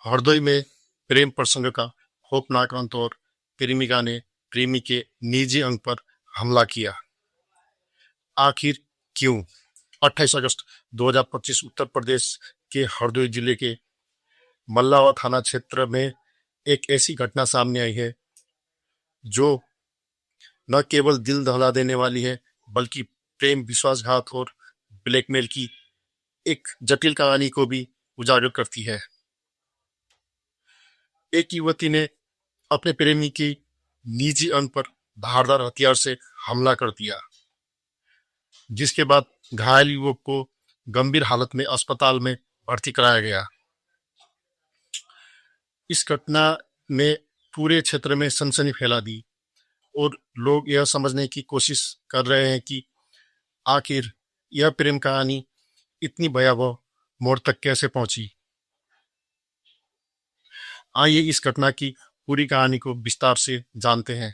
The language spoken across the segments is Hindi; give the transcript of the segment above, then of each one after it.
हरदोई में प्रेम प्रसंग का खौफनाक अंत और प्रेमिका ने प्रेमी के निजी अंग पर हमला किया। आखिर क्यों? 28 अगस्त 2025 उत्तर प्रदेश के हरदोई जिले के मल्लावा थाना क्षेत्र में एक ऐसी घटना सामने आई है जो न केवल दिल दहला देने वाली है बल्कि प्रेम, विश्वासघात और ब्लैकमेल की एक जटिल कहानी को भी उजागर करती है। एक युवती ने अपने प्रेमी की निजी अंग पर धारदार हथियार से हमला कर दिया, जिसके बाद घायल युवक को गंभीर हालत में अस्पताल में भर्ती कराया गया। इस घटना ने पूरे क्षेत्र में सनसनी फैला दी और लोग यह समझने की कोशिश कर रहे हैं कि आखिर यह प्रेम कहानी इतनी भयावह मोड़ तक कैसे पहुंची। आइए इस घटना की पूरी कहानी को विस्तार से जानते हैं।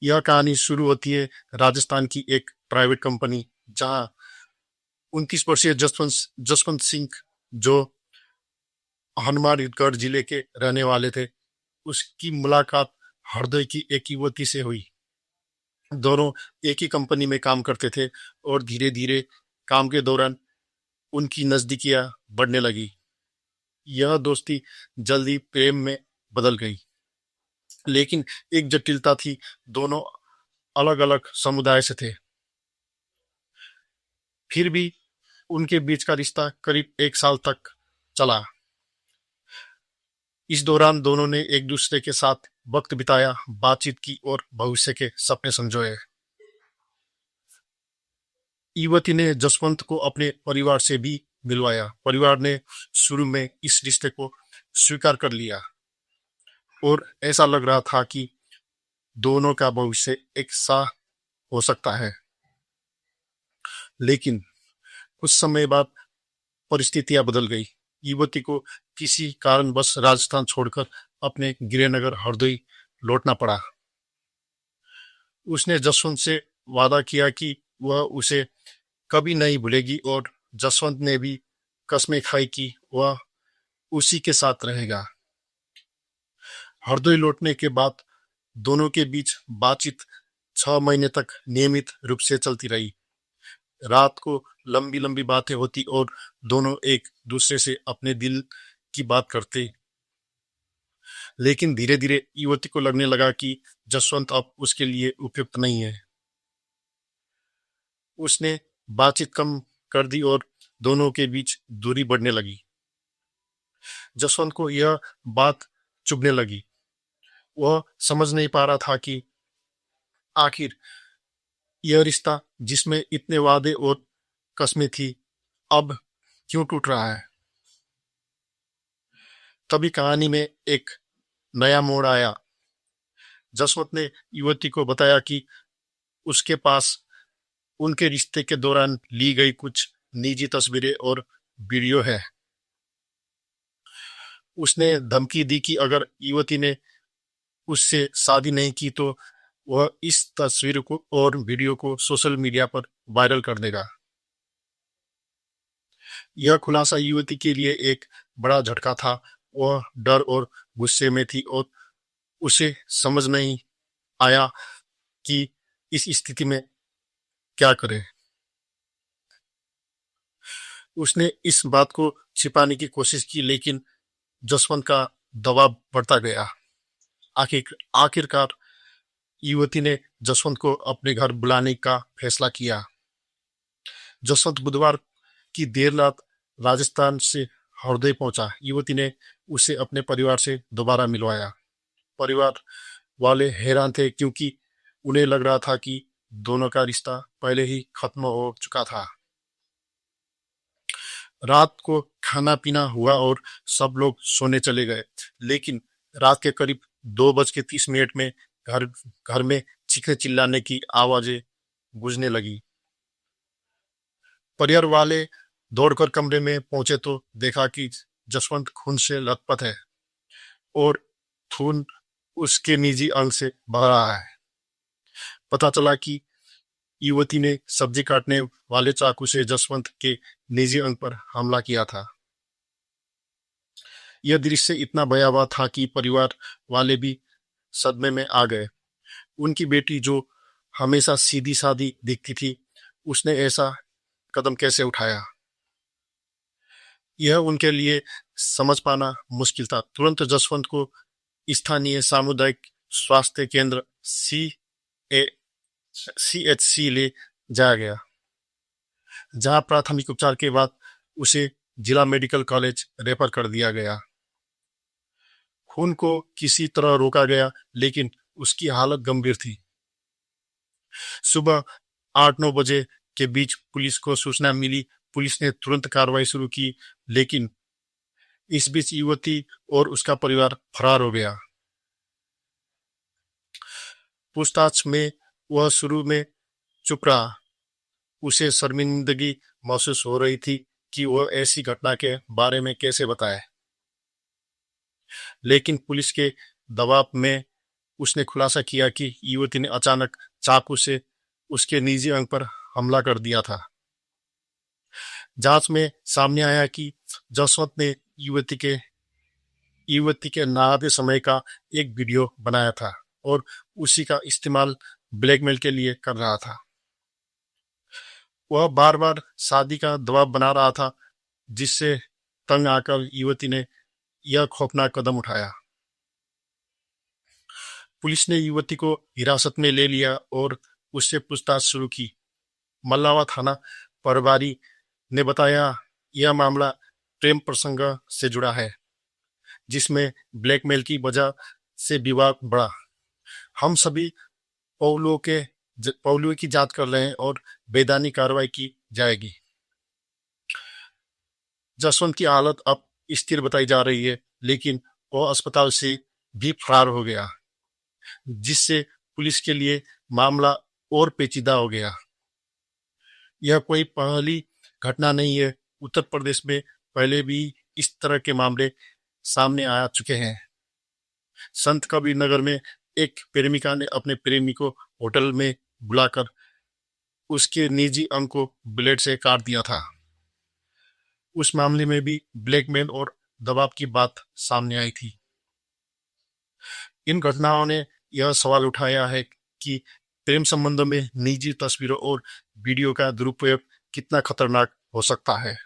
यह कहानी शुरू होती है राजस्थान की एक प्राइवेट कंपनी जहां 29 वर्षीय जसवंत सिंह, जो हनुमानगढ़ जिले के रहने वाले थे, उसकी मुलाकात हरदोई की एक युवती से हुई। दोनों एक ही कंपनी में काम करते थे और धीरे धीरे काम के दौरान उनकी नजदीकियां बढ़ने लगी। यह दोस्ती जल्दी प्रेम में बदल गई, लेकिन एक जटिलता थी, दोनों अलग अलग समुदाय से थे। फिर भी उनके बीच का रिश्ता करीब 1 साल तक चला। इस दौरान दोनों ने एक दूसरे के साथ वक्त बिताया, बातचीत की और भविष्य के सपने संजोए। युवती ने जसवंत को अपने परिवार से भी मिलवाया। परिवार ने शुरू में इस रिश्ते को स्वीकार कर लिया और ऐसा लग रहा था कि दोनों का भविष्य एक सा हो सकता है। लेकिन कुछ समय बाद परिस्थितियां बदल गई। युवती को किसी कारणवश राजस्थान छोड़कर अपने गृहनगर हरदोई लौटना पड़ा। उसने जसवंत से वादा किया कि वह उसे कभी नहीं भूलेगी और जसवंत ने भी कस्में खाई कि वह उसी के साथ रहेगा। हरदोई लौटने के बाद दोनों के बीच बातचीत 6 महीने तक नियमित रूप से चलती रही। रात को लंबी लंबी बातें होती और दोनों एक दूसरे से अपने दिल की बात करते। लेकिन धीरे धीरे युवती को लगने लगा कि जसवंत अब उसके लिए उपयुक्त नहीं है। उसने बातचीत कम कर दी और दोनों के बीच दूरी बढ़ने लगी। जसवंत को यह बात चुभने लगी। वह समझ नहीं पा रहा था कि आखिर यह रिश्ता जिसमें इतने वादे और कस्में थी, अब क्यों टूट रहा है। तभी कहानी में एक नया मोड़ आया। जसवंत ने युवती को बताया कि उसके पास उनके रिश्ते के दौरान ली गई कुछ निजी तस्वीरें और वीडियो है। उसने धमकी दी कि अगर युवती ने उससे शादी नहीं की तो वह इस तस्वीर को और वीडियो को सोशल मीडिया पर वायरल कर देगा। यह खुलासा युवती के लिए एक बड़ा झटका था। वह डर और गुस्से में थी और उसे समझ नहीं आया कि इस स्थिति में क्या करे। उसने इस बात को छिपाने की कोशिश की, लेकिन जसवंत का दबाव बढ़ता गया। आखिरकार युवती ने जसवंत को अपने घर बुलाने का फैसला किया। जसवंत बुधवार की देर रात राजस्थान से हरदोई पहुंचा। युवती ने उसे अपने परिवार से दोबारा मिलवाया। परिवार वाले हैरान थे क्योंकि उन्हें लग रहा था कि दोनों का रिश्ता पहले ही खत्म हो चुका था। रात को खाना पीना हुआ और सब लोग सोने चले गए, लेकिन रात के करीब 2:30 में घर घर में चीखने चिल्लाने की आवाजें गूंजने लगी। परिवार वाले दौड़कर कमरे में पहुंचे तो देखा कि जसवंत खून से लथपथ है और खून उसके निजी अंग से बह रहा है। पता चला कि युवती ने सब्जी काटने वाले चाकू से जसवंत के निजी अंग पर हमला किया था। यह दृश्य इतना भयावह था कि परिवार वाले भी सदमे में आ गए। उनकी बेटी जो हमेशा सीधी सादी दिखती थी, उसने ऐसा कदम कैसे उठाया, यह उनके लिए समझ पाना मुश्किल था। तुरंत जसवंत को स्थानीय सामुदायिक स्वास्थ्य केंद्र CHC ले जाया गया, जहां प्राथमिक उपचार के बाद उसे जिला मेडिकल कॉलेज रेफर कर दिया गया। खून को किसी तरह रोका गया, लेकिन उसकी हालत गंभीर थी। सुबह 8-9 बजे के बीच पुलिस को सूचना मिली। पुलिस ने तुरंत कार्रवाई शुरू की, लेकिन इस बीच युवती और उसका परिवार फरार हो गया। पूछताछ में वह शुरू में चुप रहा। उसे शर्मिंदगी महसूस हो रही थी कि वह ऐसी घटना के बारे में कैसे बताए, लेकिन पुलिस के दबाव में उसने खुलासा किया कि युवती ने अचानक चाकू से उसके निजी अंग पर हमला कर दिया था। जांच में सामने आया कि जसवंत ने युवती के नहाते समय का एक वीडियो बनाया था और उसी का इस्तेमाल ब्लैकमेल के लिए कर रहा था। वह बार बार शादी का दबाव बना रहा था, जिससे तंग आकर युवती ने यह खौफनाक कदम उठाया। पुलिस ने युवती को हिरासत में ले लिया और उससे पूछताछ शुरू की। मल्लावा थाना प्रभारी ने बताया, यह मामला प्रेम प्रसंग से जुड़ा है, जिसमें ब्लैकमेल की वजह से विवाद बढ़ा। हम सभी पहलुओं की जांच कर रहे हैं और वैधानिक कार्रवाई की जाएगी। जसवंत की हालत अब स्थिर बताई जा रही है, लेकिन वह अस्पताल से भी फरार हो गया, जिससे पुलिस के लिए मामला और पेचीदा हो गया। यह कोई पहली घटना नहीं है। उत्तर प्रदेश में पहले भी इस तरह के मामले सामने आ चुके हैं। संत कबीर नगर में एक प्रेमिका ने अपने प्रेमी को होटल में बुलाकर उसके निजी अंग को ब्लेड से काट दिया था। उस मामले में भी ब्लैकमेल और दबाव की बात सामने आई थी। इन घटनाओं ने यह सवाल उठाया है कि प्रेम संबंधों में निजी तस्वीरों और वीडियो का दुरुपयोग कितना खतरनाक हो सकता है।